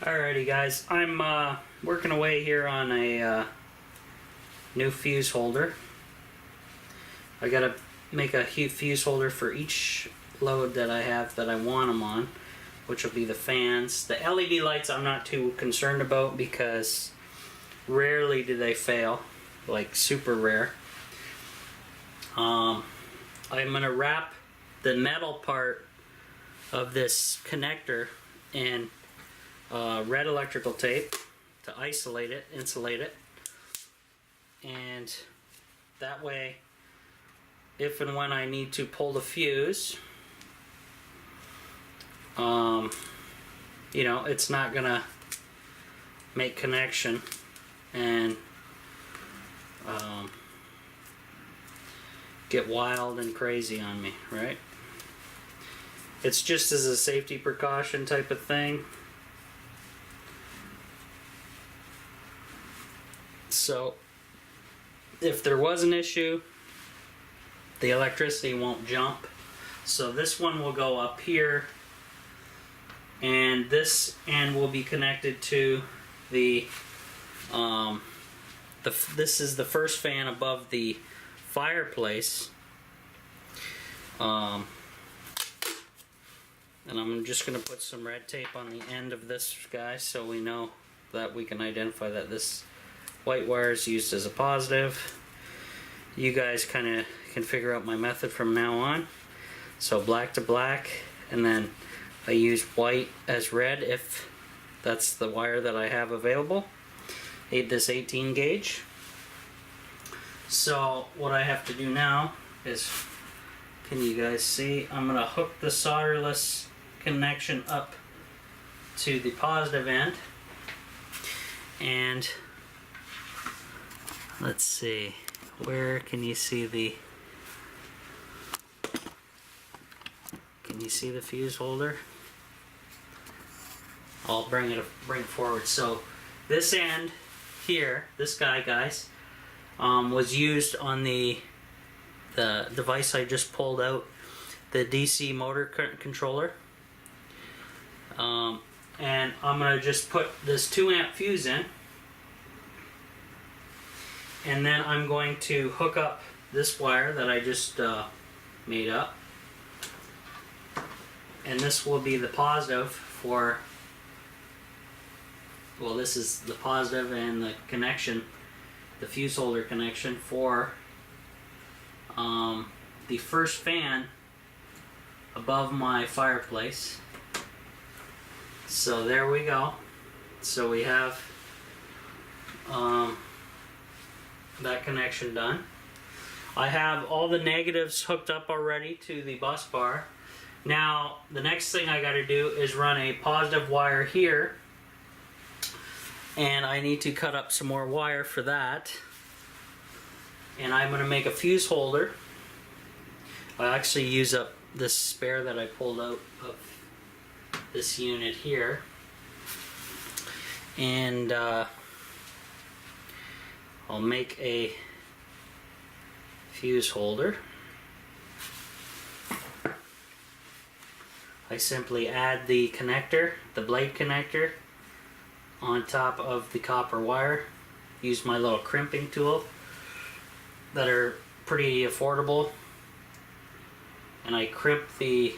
Alrighty guys, I'm working away here on a new fuse holder. I gotta make a fuse holder for each load that I have that I want them on, which will be the fans. The LED lights I'm not too concerned about because rarely do they fail, like super rare. I'm gonna wrap the metal part of this connector in red electrical tape to isolate it, insulate it, and that way if and when I need to pull the fuse, you know, it's not gonna make connection and get wild and crazy on me, right? It's just as a safety precaution type of thing. So if there was an issue, the electricity won't jump. So this one will go up here, and this end will be connected to the this is the first fan above the fireplace, and I'm just going to put some red tape on the end of this guy so we know that we can identify that this white wire is used as a positive. You guys kind of can figure out my method from now on. So black to black, and then I use white as red if that's the wire that I have available. This 18 gauge. So what I have to do now is, can you guys see, I'm going to hook the solderless connection up to the positive end, and let's see, where can you see the fuse holder? I'll bring it forward. So this end here, this guy, guys, was used on the device I just pulled out, the DC motor controller. And I'm going to just put this 2 amp fuse in, and then I'm going to hook up this wire that I just made up, and this will be the positive for, well, this is the positive and the connection, the fuse holder connection for the first fan above my fireplace. So there we go. So we have that connection done. I have all the negatives hooked up already to the bus bar. Now the next thing I got to do is run a positive wire here, and I need to cut up some more wire for that. And I'm going to make a fuse holder. I actually use up this spare that I pulled out of this unit here, and I'll make a fuse holder. I simply add the connector, the blade connector, on top of the copper wire. Use my little crimping tool that are pretty affordable, and I crimp the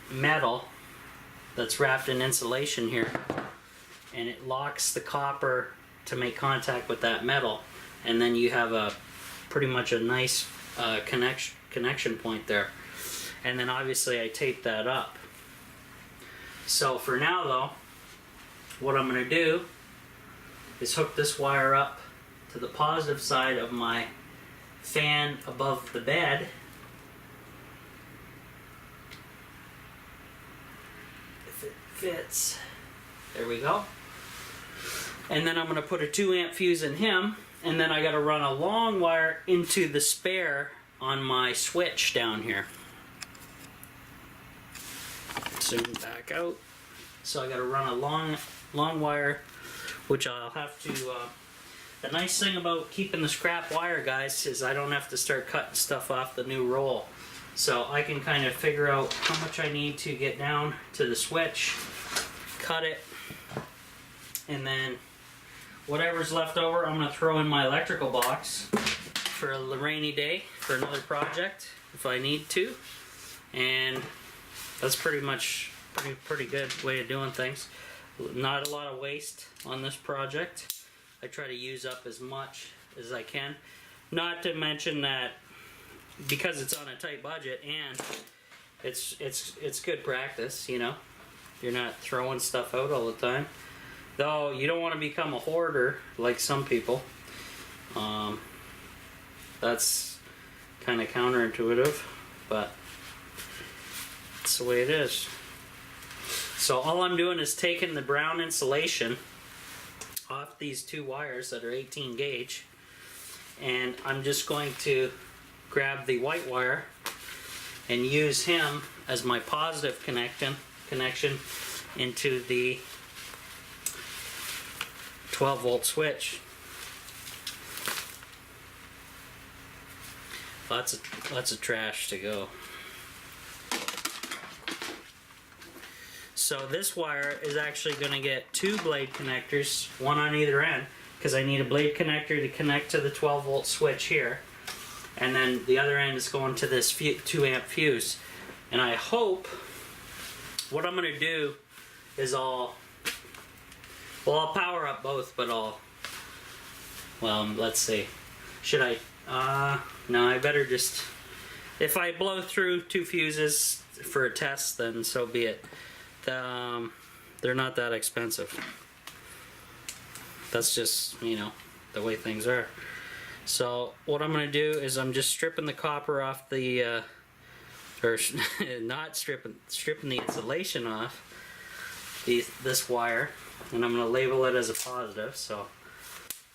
metal that's wrapped in insulation here, and it locks the copper to make contact with that metal, and then you have a pretty much a nice connection point there. And then obviously I tape that up. So for now though, what I'm going to do is hook this wire up to the positive side of my fan above the bed. If it fits. There we go. And then I'm going to put a 2 amp fuse in him, and then I got to run a long wire into the spare on my switch down here. Zoom back out. So I got to run a long wire, which I'll have to. The nice thing about keeping the scrap wire, guys, is I don't have to start cutting stuff off the new roll. So I can kind of figure out how much I need to get down to the switch, cut it, and then whatever's left over, I'm going to throw in my electrical box for a rainy day for another project if I need to. And that's pretty much pretty good way of doing things. Not a lot of waste on this project. I try to use up as much as I can. Not to mention that because it's on a tight budget and it's good practice, you know. You're not throwing stuff out all the time. Though you don't want to become a hoarder like some people. That's kind of counterintuitive, but it's the way it is. So all I'm doing is taking the brown insulation off these two wires that are 18 gauge, and I'm just going to grab the white wire and use him as my positive connection into the 12-volt switch. Lots of trash to go. So this wire is actually going to get two blade connectors, one on either end, because I need a blade connector to connect to the 12-volt switch here, and then the other end is going to this 2-amp fuse. And I hope what I'm going to do is I'll power up both, but let's see. Should I? No, I better just. If I blow through two fuses for a test, then so be it. They're not that expensive. That's just, you know, the way things are. So what I'm going to do is I'm just stripping the copper off the, or not stripping the insulation off this wire, and I'm going to label it as a positive. So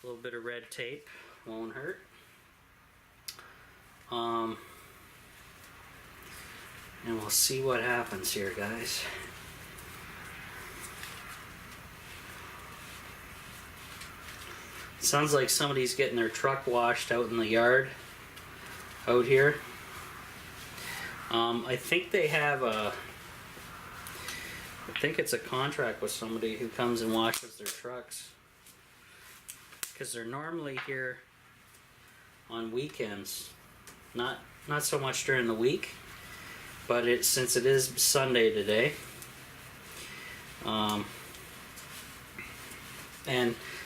a little bit of red tape won't hurt. And we'll see what happens here, guys. Sounds like somebody's getting their truck washed out in the yard out here. I think they have I think it's a contract with somebody who comes and washes their trucks, because they're normally here on weekends, not so much during the week, but since it is Sunday today, and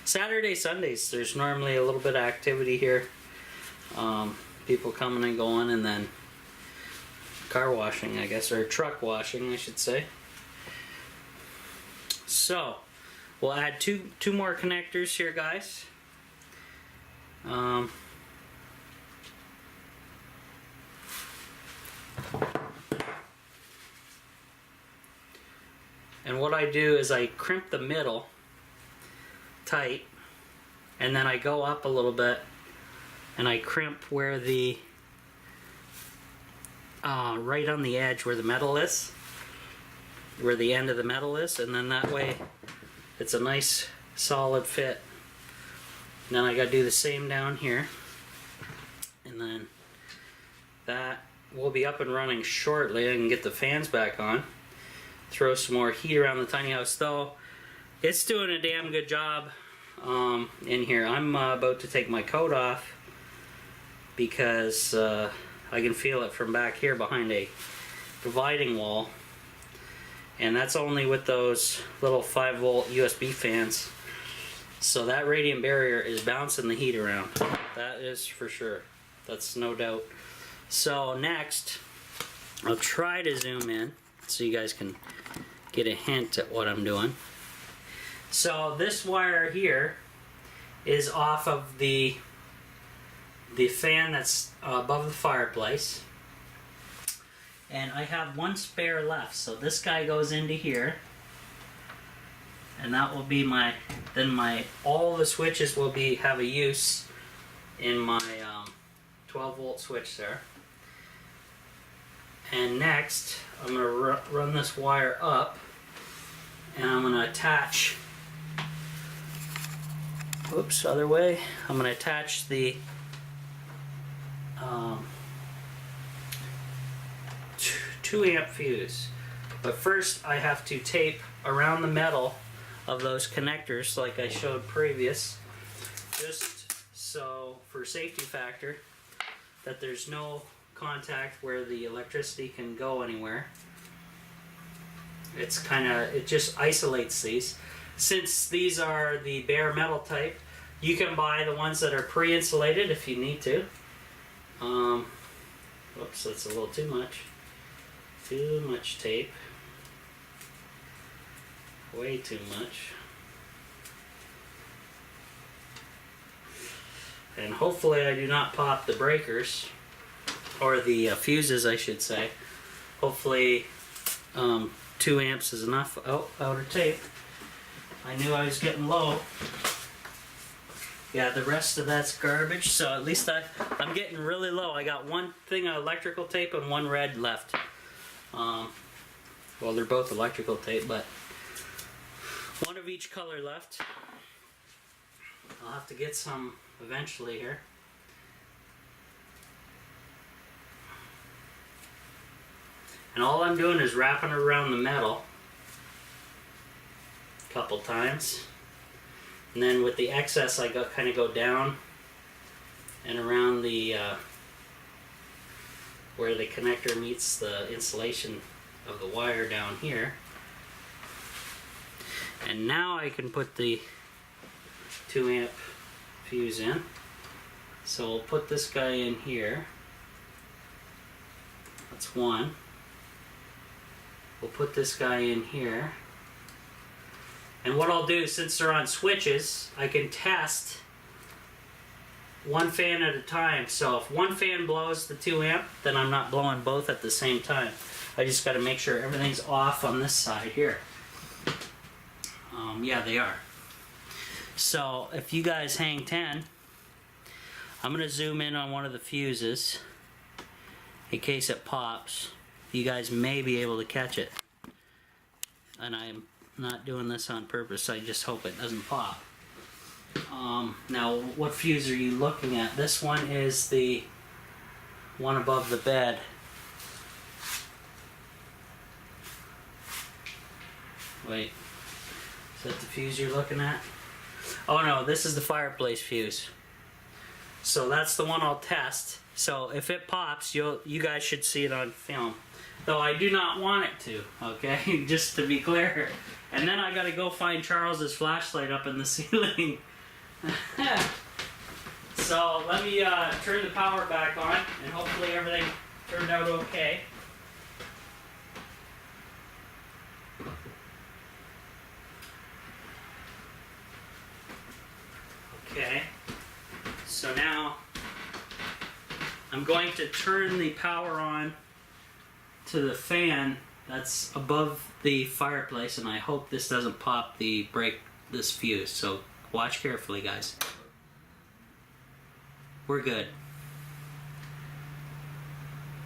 Saturday, Sundays, there's normally a little bit of activity here. People coming and going, and then car washing, I guess, or truck washing, I should say. So, we'll add two more connectors here, guys. And what I do is I crimp the middle tight, and then I go up a little bit and I crimp where the right on the edge where the metal is, where the end of the metal is, and then that way it's a nice solid fit. And then I gotta do the same down here, and then that will be up and running shortly. I can get the fans back on, throw some more heat around the tiny house, though it's doing a damn good job in here. I'm about to take my coat off because I can feel it from back here behind a dividing wall, and that's only with those little 5-volt USB fans. So that radiant barrier is bouncing the heat around. That is for sure. That's no doubt. So next, I'll try to zoom in so you guys can get a hint at what I'm doing. So this wire here is off of the fan that's above the fireplace, and I have one spare left. So this guy goes into here, and that will be all the switches will have a use in my 12-volt switch there. And next, I'm going to run this wire up, and I'm going to attach, oops, other way, I'm going to attach the 2-amp fuse. But first I have to tape around the metal of those connectors like I showed previous, just so for safety factor that there's no contact where the electricity can go anywhere. It just isolates these. Since these are the bare metal type, you can buy the ones that are pre-insulated if you need to. Whoops, that's a little too much. Too much tape. Way too much. And hopefully I do not pop the breakers, or the fuses I should say. Hopefully 2 amps is enough. Oh, outer tape. I knew I was getting low. Yeah, the rest of that's garbage, so at least I'm getting really low. I got one thing of electrical tape and one red left. Well, they're both electrical tape, but one of each color left. I'll have to get some eventually here. And all I'm doing is wrapping it around the metal a couple times. And then with the excess I kind of go down and around the where the connector meets the insulation of the wire down here. And now I can put the 2 amp fuse in. So we'll put this guy in here. That's one. We'll put this guy in here. And what I'll do, since they're on switches, I can test one fan at a time. So if one fan blows the 2 amp, then I'm not blowing both at the same time. I just got to make sure everything's off on this side here. Yeah, they are. So if you guys hang 10, I'm going to zoom in on one of the fuses in case it pops. You guys may be able to catch it. And I'm not doing this on purpose, I just hope it doesn't pop. Now, what fuse are you looking at? This one is the one above the bed. Wait, is that the fuse you're looking at? Oh no, this is the fireplace fuse. So that's the one I'll test. So if it pops, you guys should see it on film. Though I do not want it to, okay? Just to be clear. And then I gotta go find Charles's flashlight up in the ceiling. So let me turn the power back on, and hopefully everything turned out okay. Okay, so now I'm going to turn the power on to the fan that's above the fireplace, and I hope this doesn't pop this fuse. So watch carefully, guys. We're good.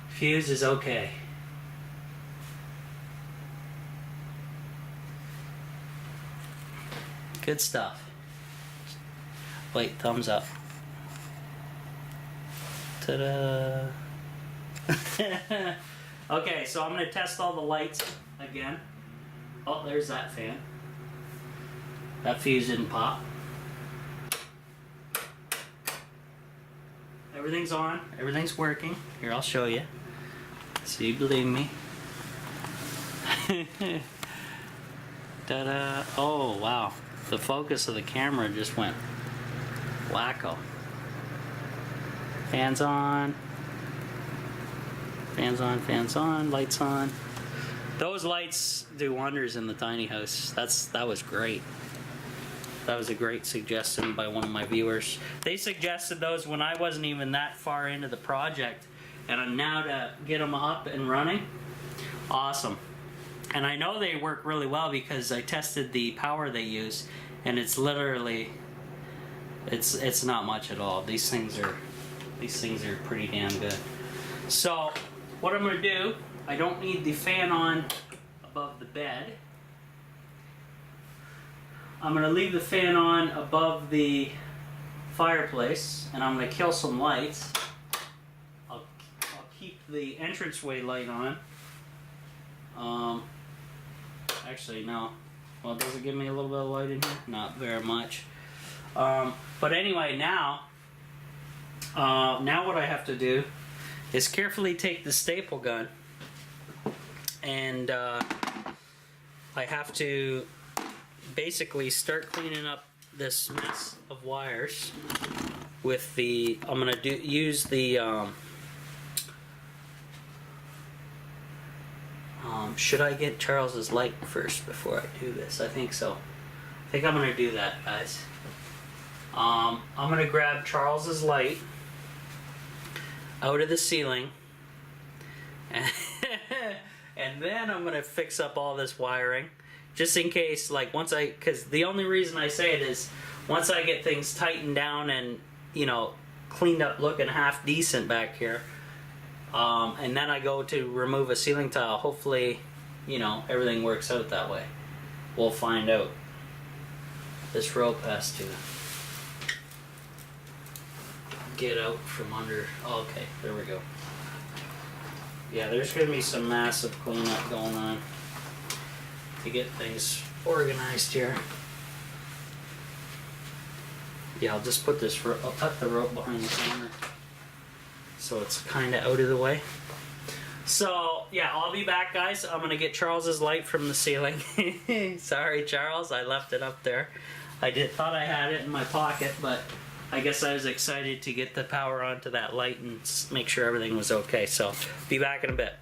Fuse is okay. Good stuff. Wait, thumbs up. Ta-da! Okay, so I'm going to test all the lights again. Oh, there's that fan. That fuse didn't pop. Everything's on. Everything's working. Here, I'll show you. So you believe me. Ta-da! Oh, wow. The focus of the camera just went wacko. Fans on. Fans on, fans on, lights on. Those lights do wonders in the tiny house. That was great. That was a great suggestion by one of my viewers. They suggested those when I wasn't even that far into the project, and now to get them up and running, awesome. And I know they work really well because I tested the power they use, and it's literally, it's not much at all. These things are pretty damn good. So what I'm going to do, I don't need the fan on above the bed. I'm going to leave the fan on above the fireplace, and I'm going to kill some lights. I'll keep the entranceway light on. Actually, no. Well, does it give me a little bit of light in here? Not very much. But anyway, now what I have to do is carefully take the staple gun and I have to basically start cleaning up this mess of wires with the, I'm going to use the, should I get Charles's light first before I do this? I think so. I think I'm going to do that, guys. I'm going to grab Charles's light out of the ceiling and then I'm going to fix up all this wiring just in case, like, because the only reason I say it is once I get things tightened down and, you know, cleaned up looking half decent back here, and then I go to remove a ceiling tile, hopefully, you know, everything works out that way. We'll find out. This rope has to get out from under. Oh, okay, there we go. Yeah, there's going to be some massive cleanup going on to get things organized here. Yeah, I'll just put this, I'll tuck the rope behind the camera so it's kind of out of the way. So, yeah, I'll be back, guys. I'm going to get Charles's light from the ceiling. Sorry, Charles, I left it up there. Thought I had it in my pocket, but I guess I was excited to get the power onto that light and make sure everything was okay. So, be back in a bit.